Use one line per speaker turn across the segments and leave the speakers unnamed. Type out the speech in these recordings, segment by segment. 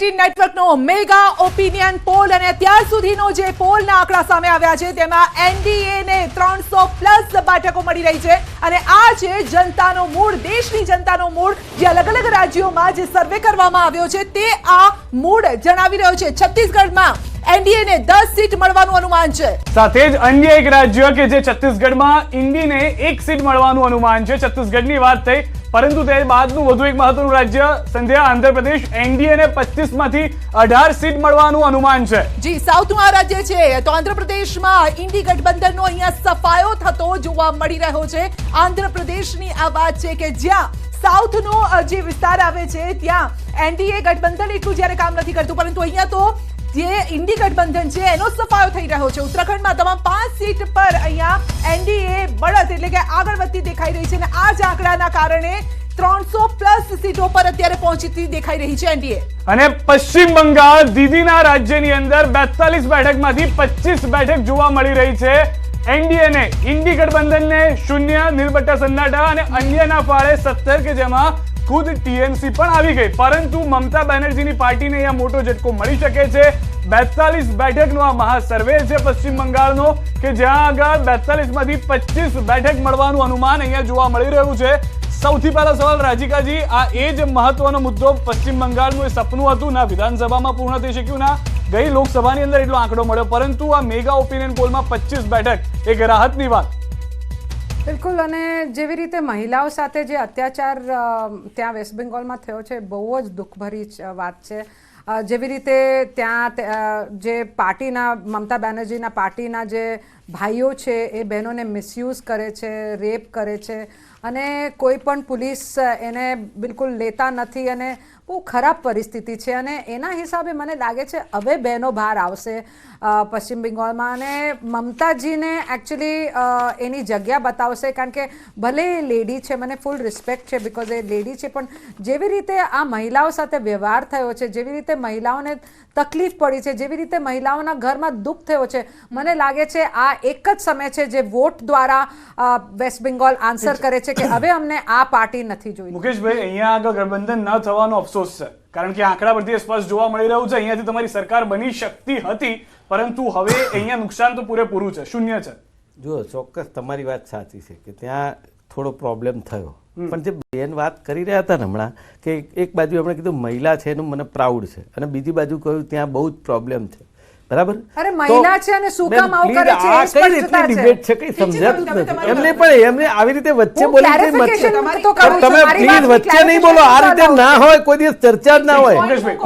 18 નેટવર્કનો mega opinion pole અને અત્યાર સુધીનો જે પોલના આંકડા સામે આવ્યા છે તેમાં એનડીએ ને 300+ બેઠકો મળી રહી છે અને આ છે જનતાનો મૂડ, દેશની જનતાનો મૂડ, જે અલગ અલગ રાજ્યોમાં જે સર્વે કરવામાં આવ્યો છે તે આ મૂડ જણાવી રહ્યો છે। છત્તીસગઢમાં એનડીએ ને 10 સીટ મળવાનું અનુમાન છે।
સાથે જ અન્ય એક રાજ્ય કે જે છત્તીસગઢમાં ઇન્ડીને 1 સીટ મળવાનું અનુમાન છે। છત્તીસગઢની વાત થઈ, પરંતુ તે બાદનું વધુ એક મહત્વનું રાજ્ય સંધ્યા આંધ્રપ્રદેશ, એનડીએ ને 25 માંથી 18 સીટ મળવાનું અનુમાન છે।
જી, સાઉથનું આ રાજ્ય છે તો આંધ્રપ્રદેશમાં ઇન્ડી ગઠબંધનનો અહીંયા સફાયો થતો જોવા મળી રહ્યો છે। આંધ્રપ્રદેશની આ વાત છે કે જ્યાં સાઉથનો જે વિસ્તાર આવે છે ત્યાં એનડીએ ગઠબંધન એટલું જ્યારે કામ નથી કરતું, પરંતુ અહીંયા તો જે ઇન્ડી ગઠબંધન છે એનો સફાયો થઈ રહ્યો છે। ઉત્તરાખંડમાં તમામ 5 સીટ પર અહીંયા એનડીએ બળદ એટલે કે આગળ વધતી દેખાઈ રહી છે અને આ જ આંકડાના કારણે 300+ સીટો પર અત્યારે પહોંચતી દેખાઈ રહી છે એનડીએ।
અને પશ્ચિમ બંગાળ દીદીના રાજ્યની અંદર 42 બેઠકમાંથી 25 બેઠક જોવા મળી રહી છે એનડીએ ને। ઇન્ડી ગઠબંધનને 0, નીલબટ્ટા સન્નાટા અને અન્યના ફાળે 17 કે જેમાં ખુદ ટીએમસી પણ આવી ગઈ, પરંતુ મમતા બેનર્જીની પાર્ટીને અહીંયા મોટો ઝટકો મળી શકે છે। 42 બેઠકનો આ મહાસર્વે છે પશ્ચિમ બંગાળનો કે જ્યાં આગળ 42 માંથી 25 બેઠક મળવાનું અનુમાન અહીંયા જોવા મળી રહ્યું છે। સૌથી પહેલો સવાલ રાજીકાજી, આ એ જ મહત્વનો મુદ્દો પશ્ચિમ બંગાળનું એ સપનું હતું, ના વિધાનસભામાં પૂર્ણ થઈ શક્યું, ના ગઈ લોકસભાની અંદર એટલો આંકડો મળ્યો, પરંતુ આ મેગા ઓપિનિયન પોલમાં 25 બેઠક એક રાહતની વાત।
બિલકુલ, અને જેવી રીતે મહિલાઓ સાથે જે અત્યાચાર ત્યાં વેસ્ટ બેંગોલમાં થયો છે બહુ જ દુઃખભરી વાત છે। જેવી રીતે ત્યાં જે પાર્ટીના મમતા બેનર્જીના પાર્ટીના જે ભાઈઓ છે એ બહેનોને મિસયુઝ કરે છે, રેપ કરે છે અને કોઈ પણ પોલીસ એને બિલકુલ લેતા નથી અને બહુ ખરાબ પરિસ્થિતિ છે। અને એના હિસાબે મને લાગે છે હવે બહેનો બહાર આવશે પશ્ચિમ બંગાળમાં અને મમતાજીને એકચ્યુઅલી એની જગ્યા બતાવશે, કારણ કે ભલે એ લેડી છે, મને ફૂલ રિસ્પેક્ટ છે બિકોઝ એ લેડી છે, પણ જેવી રીતે આ મહિલાઓ સાથે વ્યવહાર થયો છે, જેવી રીતે મહિલાઓને તકલીફ પડી છે, જેવી રીતે મહિલાઓના ઘરમાં દુઃખ થયો છે, મને લાગે છે આ એક જ સમય છે જે વોટ દ્વારા વેસ્ટ બેંગોલ આન્સર કરે છે કે હવે અમને આ પાર્ટી નથી જોઈ।
મુકેશભાઈ, અહીંયા આગળ ગઠબંધન ન થવાનો અફસોસ છે, કારણ કે આંકડા પરથી સ્પષ્ટ જોવા મળી રહ્યું છે અહીંયાથી તમારી સરકાર બની શકતી હતી, પરંતુ હવે અહીંયા નુકસાન તો પૂરેપૂરું છે, 0 છે।
જો ચોક્કસ તમારી વાત સાચી છે કે ત્યાં થોડો પ્રોબ્લેમ થયો, પણ જે બેન વાત કરી રહ્યા હતા ને હમણાં કે એક બાજુ એમણે કીધું મહિલા છે એનું મને પ્રાઉડ છે અને બીજી બાજુ કહ્યું ત્યાં બહુ જ પ્રોબ્લેમ છે, બરાબર?
અરે મહિલા છે અને શું કામ આવું કરે છે એ સ્પષ્ટતા છે।
ડિબેટ છે, કઈ સમજાતું જ નથી એમને, પણ એમને આવી રીતે વચ્ચે બોલી તમે પ્લીઝ વચ્ચે નહીં બોલો, આ રીતે ના હોય, કોઈ દિવસ ચર્ચા જ ના હોય।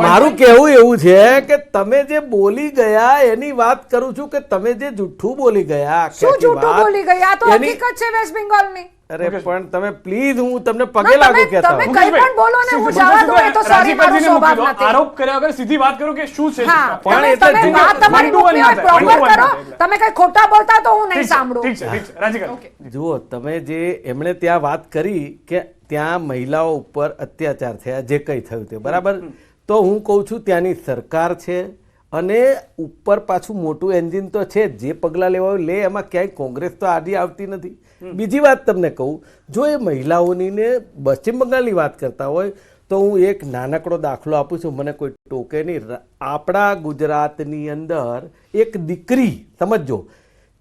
મારું કહેવું એવું છે કે તમે જે બોલી ગયા એની વાત કરું છું કે તમે જે જૂઠું બોલી ગયા,
શું જૂઠું બોલી ગયા, તો હકીકત છે વેસ્ટ બેંગોલની।
અરે પણ તમે પ્લીઝ, હું તમને પગે લાગુ કહેતા
તમે કંઈ પણ બોલો ને હું જવા દઉં, એ તો સોરી મારો સ્વભાવ નથી।
આરોપ કર્યા વગર સીધી વાત કરો કે શું છે,
પણ તમે વાત તમારી મૂકવી હોય પ્રોપર કરો, તમે કઈ ખોટા બોલતા તો હું નહીં સાંભળું।
ઠીક છે, ઠીક છે રાજીકાજી।
જુઓ, તમે જે એમણે ત્યાં વાત કરી કે ત્યાં મહિલાઓ ઉપર અત્યાચાર થયા, જે કંઈ થયું તે બરાબર, તો હું કહું છું ત્યાંની સરકાર છે અને ઉપર પાછું મોટું એન્જિન તો છે, જે પગલાં લેવા હોય લે, એમાં ક્યાંય કોંગ્રેસ તો આડી આવતી નથી। બીજી વાત તમને કહું, જો એ મહિલાઓની ને પશ્ચિમ બંગાળની વાત કરતા હોય તો હું એક નાનકડો દાખલો આપું છું, મને કોઈ ટોકે નહીં। આપણા ગુજરાતની અંદર એક દીકરી, સમજો,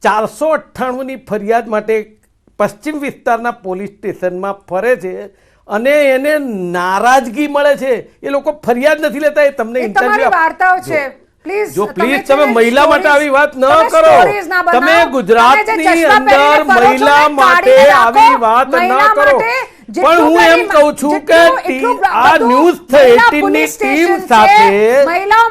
498ની ફરિયાદ માટે પશ્ચિમ વિસ્તારના પોલીસ સ્ટેશનમાં ફરે છે અને એને નારાજગી મળે છે, એ લોકો ફરિયાદ નથી લેતા, એ તમને ઇન્ટરવ્યુ
વાર્તાઓ છે।
જો પ્લીઝ તમે મહિલા માટે આવી વાત ન કરો, તમે ગુજરાતની અંદર મહિલા માટે આવી વાત ન કરો। પણ હું એમ કહું છું કે આ ન્યૂઝ 18 ની ટીમ સાથે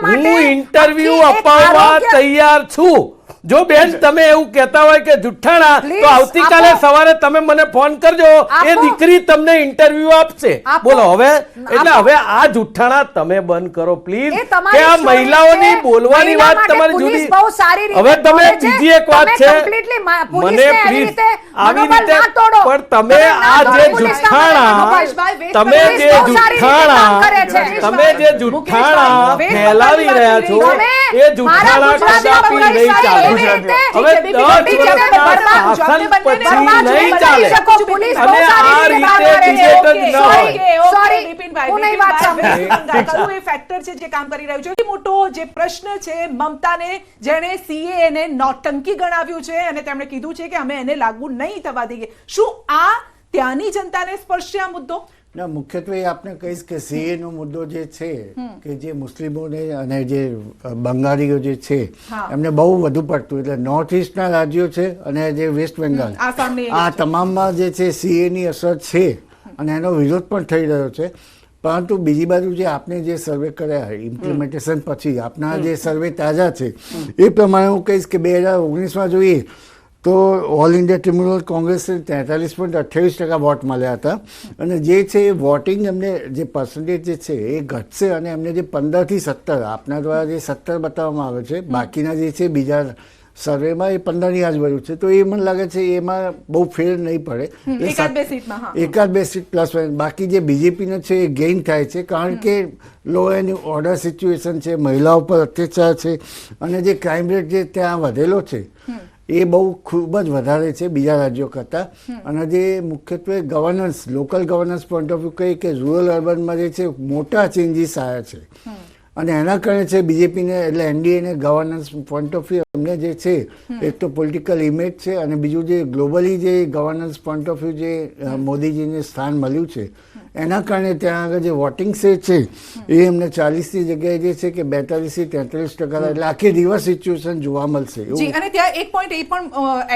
હું ઇન્ટરવ્યુ અપાવવા તૈયાર છું। જો બેન તમે એવું કહેતા હોય કે જુઠ્ઠાણા, તો આવતીકાલે સવારે તમે મને ફોન કરજો, એ દીકરી તમને ઇન્ટરવ્યુ આપશે। બોલો હવે, એટલે હવે આ જુઠ્ઠાણા તમે બંધ કરો પ્લીઝ, કે આ મહિલાઓની બોલવાની વાત તમારી જુદી। હવે તમે બીજી એક વાત છે, મને પ્લીઝ આવી રીતે, પણ તમે આ જે જુઠ્ઠાણા તમે જે જુઠ્ઠાણા ફેલાવી રહ્યા છો એ જુઠ્ઠાણા કદાપી નહીં ચાલે. હવે 10 વર્ષના શાસન પછી નહીં ચાલે. અને આ રીતે ડિબેટ જ ન હોય.
ફેક્ટર છે જે કામ કરી રહ્યું છે. મોટો જે પ્રશ્ન છે મમતાને, જેણે સીએએ ને નોટંકી ગણાવ્યું છે અને તેમણે કીધું છે કે અમે એને લાગુ નહીં થવા દઈએ. શું આ ત્યાંની જનતાને સ્પર્શશે આ મુદ્દો?
ના, મુખ્યત્વે આપને કહીશ કે સીએ નો મુદ્દો જે છે કે જે મુસ્લિમોને અને જે બંગાળીઓ જે છે એમને બહુ વધુ પડતું, એટલે નોર્થ ઇસ્ટના રાજ્યો છે અને જે વેસ્ટ બેંગાલ, આ તમામમાં જે છે સીએ ની અસર છે અને એનો વિરોધ પણ થઈ રહ્યો છે. પરંતુ બીજી બાજુ જે આપને જે સર્વે કર્યા ઇમ્પ્લિમેન્ટેશન પછી આપના જે સર્વે તાજા છે એ પ્રમાણે હું કહીશ કે 2019માં જોઈએ તો ઓલ ઇન્ડિયા તૃણમૂલ કોંગ્રેસે 43.28% વોટ મળ્યા હતા અને જે છે એ વોટિંગ એમને જે પર્સન્ટેજ જે છે એ ઘટશે અને એમને જે 15 થી 17 આપના દ્વારા જે 17 બતાવવામાં આવે છે, બાકીના જે છે બીજા સર્વેમાં એ 15ની આજુબાજુ છે. તો એ મને લાગે છે એમાં બહુ ફેર નહીં પડે, એકાદ બે સીટ પ્લસ. બાકી જે બીજેપીનો છે એ ગેઇન થાય છે કારણ કે લો એન્ડ ઓર્ડર સિચ્યુએશન છે, મહિલાઓ પર અત્યાચાર છે અને જે ક્રાઇમ રેટ જે ત્યાં વધેલો છે એ બહુ ખૂબ જ વધારે છે બીજા રાજ્યો કરતાં. અને જે મુખ્યત્વે governance, local governance point of view કહીએ કે રૂરલ અર્બનમાં જે છે મોટા ચેન્જીસ આવ્યા છે અને એના કારણે છે બીજેપીને એટલે એનડીએને ગવર્નન્સ પોઈન્ટ ઓફ વ્યૂ અમને જે છે એક તો પોલિટિકલ ઇમેજ છે અને બીજું જે ગ્લોબલી જે ગવર્નન્સ પોઈન્ટ ઓફ વ્યૂ જે મોદીજીને સ્થાન મળ્યું છે એના કારણે ત્યાં આગળ જે વોટિંગ શેર છે એ એમને 40ની જગ્યાએ જે છે કે 42 થી 43%, એટલે આખી રિવર્સ સિચ્યુએશન જોવા મળશે.
જી, અને ત્યાં એક પોઈન્ટ એ પણ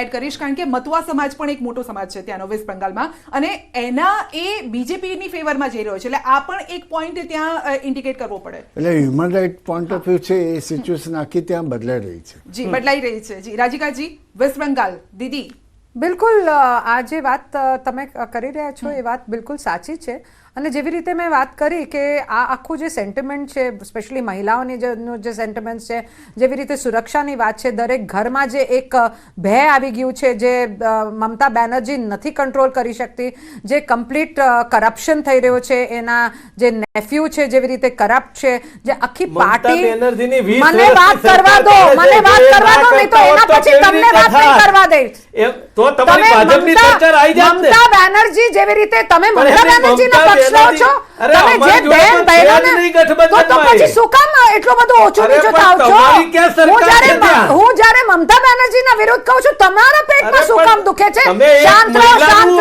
એડ કરીશ કારણ કે મતુઆ સમાજ પણ એક મોટો સમાજ છે ત્યાંનો વેસ્ટ બંગાળમાં અને એના એ બીજેપીની ફેવરમાં જઈ રહ્યો છે, એટલે આ પણ એક પોઈન્ટ ત્યાં ઇન્ડિકેટ કરવો પડે.
એટલે human right point of view છે એ સિચ્યુએશન આખી ત્યાં બદલાઈ રહી છે.
જી, બદલાઈ રહી છે. જી, રાધિકાજી, વેસ્ટ બંગાળ, દીદી.
બિલકુલ, આ જે વાત તમે કરી રહ્યા છો એ વાત બિલકુલ સાચી છે અને જેવી રીતે મેં વાત કરી કે આ આખું જે સેન્ટિમેન્ટ છે, સ્પેશિયલી મહિલાઓની જે સેન્ટિમેન્ટ છે, જેવી રીતે સુરક્ષાની વાત છે, દરેક ઘરમાં જે એક ભય આવી ગયું છે, જે મમતા બેનર્જી નથી કંટ્રોલ કરી શકતી, જે કમ્પ્લીટ કરપ્શન થઈ રહ્યો છે, એના જે નેફ્યુ છે જેવી રીતે કરપ્ટ છે, જે આખી પાર્ટી, મને વાત કરવા દો નહીં તો એના પછી તમને વાત નહીં કરવા દઈશ.
તો તમારી ભાજપની સરકાર આવી જાત ને.
મમતા બેનર્જી જેવી રીતે તમે મમતા બેનર્જીના પક્ષ લો છો, તમે જે બેન બહેનોને તો પછી શું કામ એટલો બધો ઓછો નીચો થાવ છો? હું જ્યારે મમતા બેનર્જીના વિરુદ્ધ કહું છું, તમારા પેટમાં શું કામ દુખે છે? શાંત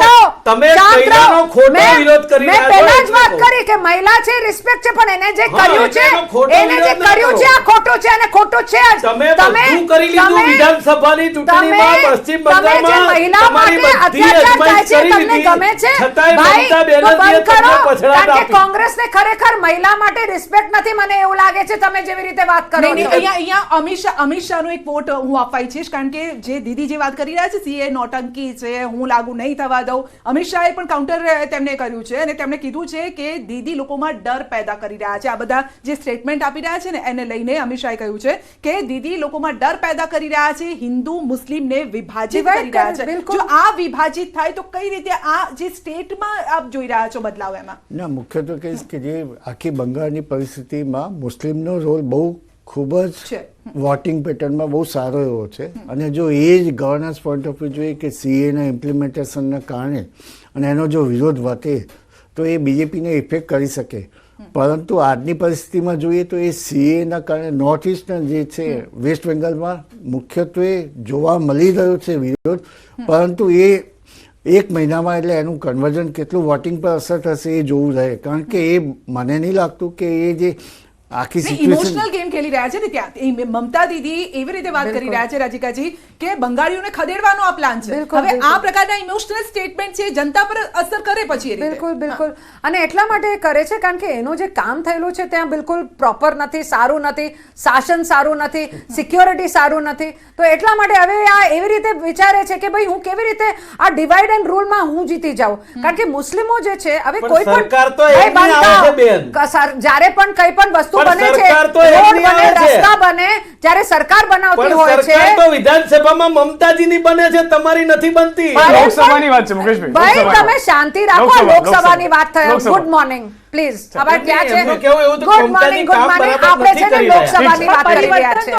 રહો.
તમે મહિલાનો ખોટો વિરોધ કરી રહ્યા છો.
મેં પહેલા જ વાત કરી કે મહિલા છે, રિસ્પેક્ટ છે, પણ એને જે કર્યું છે આ ખોટું છે અને ખોટું છે જ.
તમે બધું કરી લીધું વિધાનસભાની ચૂંટણીમાં પશ્ચિમ બંગાળમાં.
મહિલા માટે અત્યાચાર થાય છે, તમને ગમે છે ભાઈ તો બંધ કરો, કારણ કે કોંગ્રેસને ખરેખર મહિલા માટે રિસ્પેક્ટ નથી, મને એવું લાગે છે તમે જેવી રીતે વાત કરો.
અહીંયા અમિત શાહનો એક વોટ હું આપવા ઈચ્છીશ કારણ કે જે દીદી જે વાત કરી રહ્યા છે સીએ નોટંકી છે, હું લાગુ નહીં થવા દઉં, અમિત શાહે પણ કાઉન્ટર તેમને કર્યું છે અને તેમણે કીધું છે કે દીદી લોકોમાં ડર પેદા કરી રહ્યા છે. આ બધા જે સ્ટેટમેન્ટ આપી રહ્યા છે ને એને લઈને અમિત શાહે કહ્યું છે કે દીદી લોકોમાં ડર પેદા કરી રહ્યા છે, હિન્દુ મુસ્લિમને વિભાજિત કરી રહ્યા છે. જો આ વિભાજિત થાય તો કઈ રીતે આ જે સ્ટેટમાં આપ જોઈ રહ્યા છો બદલાવ એમાં?
ના, મુખ્યત્વે કહીશ કે જે આખી બંગાળની પરિસ્થિતિમાં મુસ્લિમનો રોલ બહુ ખૂબ જ વોટિંગ પેટર્નમાં બહુ સારો એવો છે અને જો એ જ ગવર્નન્સ પોઈન્ટ ઓફ વ્યૂ જોઈએ કે સીએના ઇમ્પ્લિમેન્ટેશનના કારણે અને એનો જો વિરોધ વધે તો એ બીજેપીને ઇફેક્ટ કરી શકે. પરંતુ આજની પરિસ્થિતિમાં જોઈએ તો એ સીએના કારણે નોર્થ ઇસ્ટના જે છે વેસ્ટ બેંગાલમાં મુખ્યત્વે જોવા મળી રહ્યો છે વિરોધ, પરંતુ એ એક મહિનામાં એટલે એનું કન્વર્ઝન કેટલું વોટિંગ પર અસર થશે એ જોવું રહે, કારણ કે એ મને નહીં લાગતું કે એ જે આખી
ઇમોશનલ ગેમ ખેલી રહ્યા છે ને ત્યાં મમતા દીદી એવી રીતે વાત કરી રહ્યા છે રાધિકાજી કે બંગાળીઓને ખદેડવાનો આ પ્લાન છે. હવે આ પ્રકારના ઇમોશનલ સ્ટેટમેન્ટ છે જનતા પર અસર કરે પછી.
બિલકુલ અને એટલા માટે કરે છે કારણ કે એનું જે કામ થયેલું છે ત્યાં બિલકુલ પ્રોપર નથી, સારું નથી, શાસન સારું નથી, સિક્યોરિટી સારું નથી, તો એટલા માટે હવે આ એવી રીતે વિચારે છે કે ભાઈ હું કેવી રીતે આ ડિવાઇડ એન્ડ રૂલમાં હું જીતી જાઉં, કારણ કે મુસ્લિમો જે છે હવે કોઈ પણ જ્યારે પણ કંઈ પણ વસ્તુ વસ્તુ
પણ
બને છે,
સરકાર તો
રોડ
એમની
બને,
આવે છે.
રસ્તા બને, જ્યારે સરકાર બનાવતી
પણ
હોય છે.
સરકાર તો વિધાનસભામાં મમતાજીની બને છે, તમારી નથી બનતી.
લોકસભાની વાત છે મુકેશભાઈ,
ભાઈ
લોકસભાની
તમે
વાત.
શાંતિ રાખો.
લોકસભા,
લોકસભાની વાત થઈ.
લોકસભા.
Good morning please. હવે ક્યાં છે?
એમનું કહેવું એવું હતું કે
ગુડ મોર્નિંગ,
મમતાજી
ગુડ
કામ
મોર્નિંગ.
બરાબર
આપણે
નથી
છે ને
કરી રહ્યા.
લોકસભાની વાત કરી રહ્યા છે.